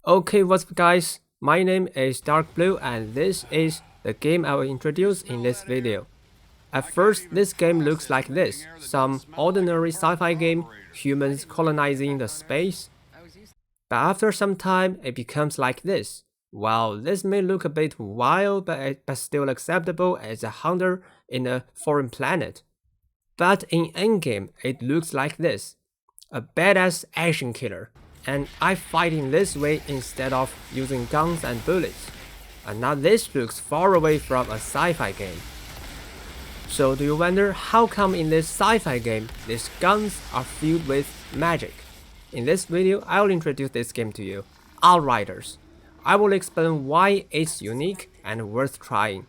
Okay, what's up guys? My name is Darkbblue and this is the game I will introduce in this video. At first, this game looks like this, some ordinary sci-fi game, humans colonizing the space. But after some time, it becomes like this. Wow, this may look a bit wild, but still acceptable as a hunter in a foreign planet. But in endgame, it looks like this. A badass action killer, and I fight in this way instead of using guns and bullets. And now this looks far away from a sci-fi game. So do you wonder how come in this sci-fi game, these guns are filled with magic? In this video, I will introduce this game to you, Outriders. I will explain why it's unique and worth trying.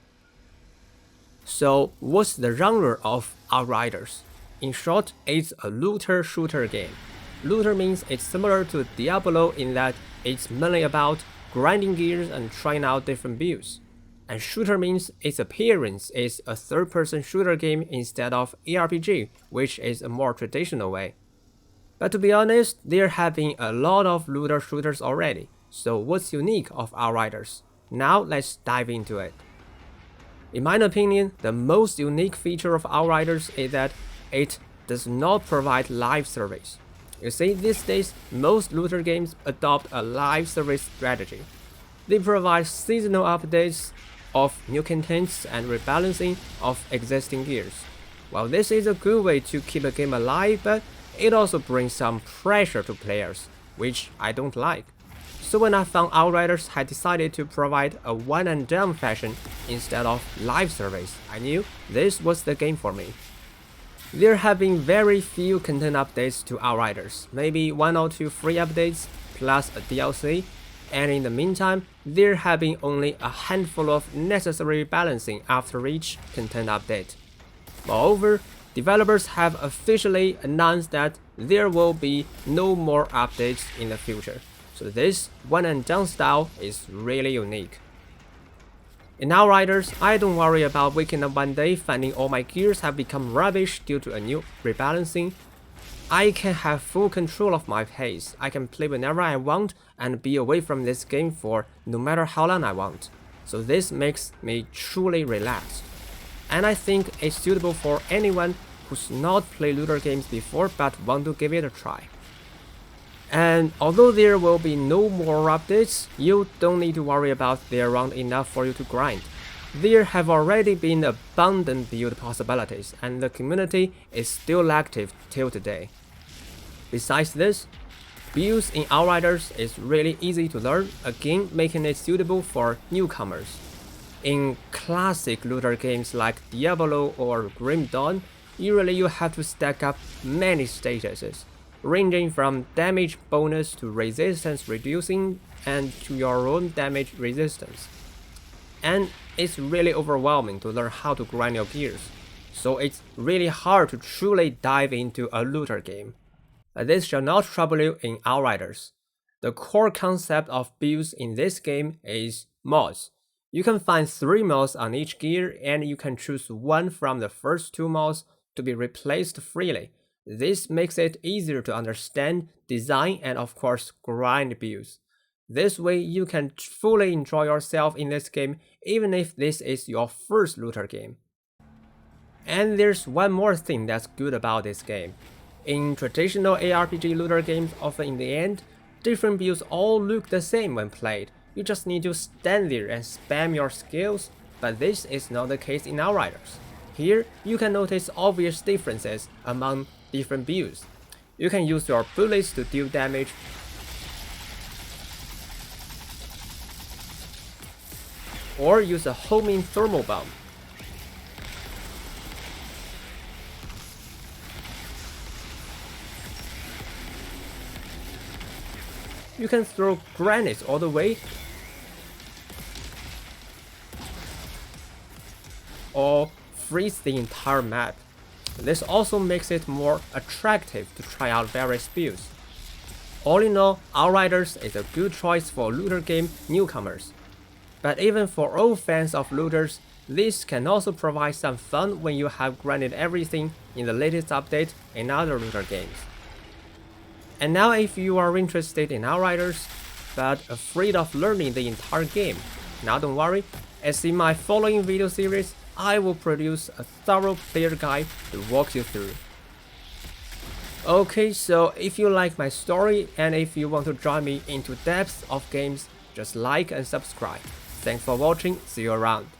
So what's the genre of Outriders? In short, it's a looter shooter game. Looter means it's similar to Diablo in that it's mainly about grinding gears and trying out different builds. And shooter means its appearance is a third-person shooter game instead of ARPG, which is a more traditional way. But to be honest, there have been a lot of looter shooters already, so what's unique of Outriders? Now let's dive into it. In my opinion, the most unique feature of Outriders is that it does not provide live service. You see, these days, most looter games adopt a live service strategy. They provide seasonal updates of new contents and rebalancing of existing gears. While this is a good way to keep a game alive, but it also brings some pressure to players, which I don't like. So when I found Outriders had decided to provide a one-and-done fashion instead of live service, I knew this was the game for me. There have been very few content updates to Outriders, maybe 1 or 2 free updates plus a DLC, and in the meantime, there have been only a handful of necessary balancing after each content update. Moreover, developers have officially announced that there will be no more updates in the future, so this one-and-done style is really unique. In Outriders, I don't worry about waking up one day finding all my gears have become rubbish due to a new rebalancing. I can have full control of my pace, I can play whenever I want and be away from this game for no matter how long I want. So this makes me truly relaxed. And I think it's suitable for anyone who's not played looter games before but want to give it a try. And although there will be no more updates, you don't need to worry about there aren't enough for you to grind. There have already been abundant build possibilities, and the community is still active till today. Besides this, builds in Outriders is really easy to learn, again making it suitable for newcomers. In classic looter games like Diablo or Grim Dawn, usually you have to stack up many statuses, ranging from damage bonus to resistance reducing and to your own damage resistance. And it's really overwhelming to learn how to grind your gears, so it's really hard to truly dive into a looter game. But this shall not trouble you in Outriders. The core concept of builds in this game is mods. You can find 3 mods on each gear and you can choose one from the first 2 mods to be replaced freely. This makes it easier to understand, design, and of course grind builds. This way you can fully enjoy yourself in this game even if this is your first looter game. And there's one more thing that's good about this game. In traditional ARPG looter games, often in the end, different builds all look the same when played. You just need to stand there and spam your skills, but this is not the case in Outriders. Here, you can notice obvious differences among different builds. You can use your bullets to deal damage, or use a homing thermal bomb. You can throw grenades all the way, or freeze the entire map. This also makes it more attractive to try out various builds. All in all, Outriders is a good choice for looter game newcomers. But even for old fans of looters, this can also provide some fun when you have grinded everything in the latest update in other looter games. And now if you are interested in Outriders, but afraid of learning the entire game. Now don't worry, as in my following video series, I will produce a thorough player guide to walk you through. Okay, so if you like my story and if you want to join me into depths of games, just like and subscribe. Thanks for watching, see you around.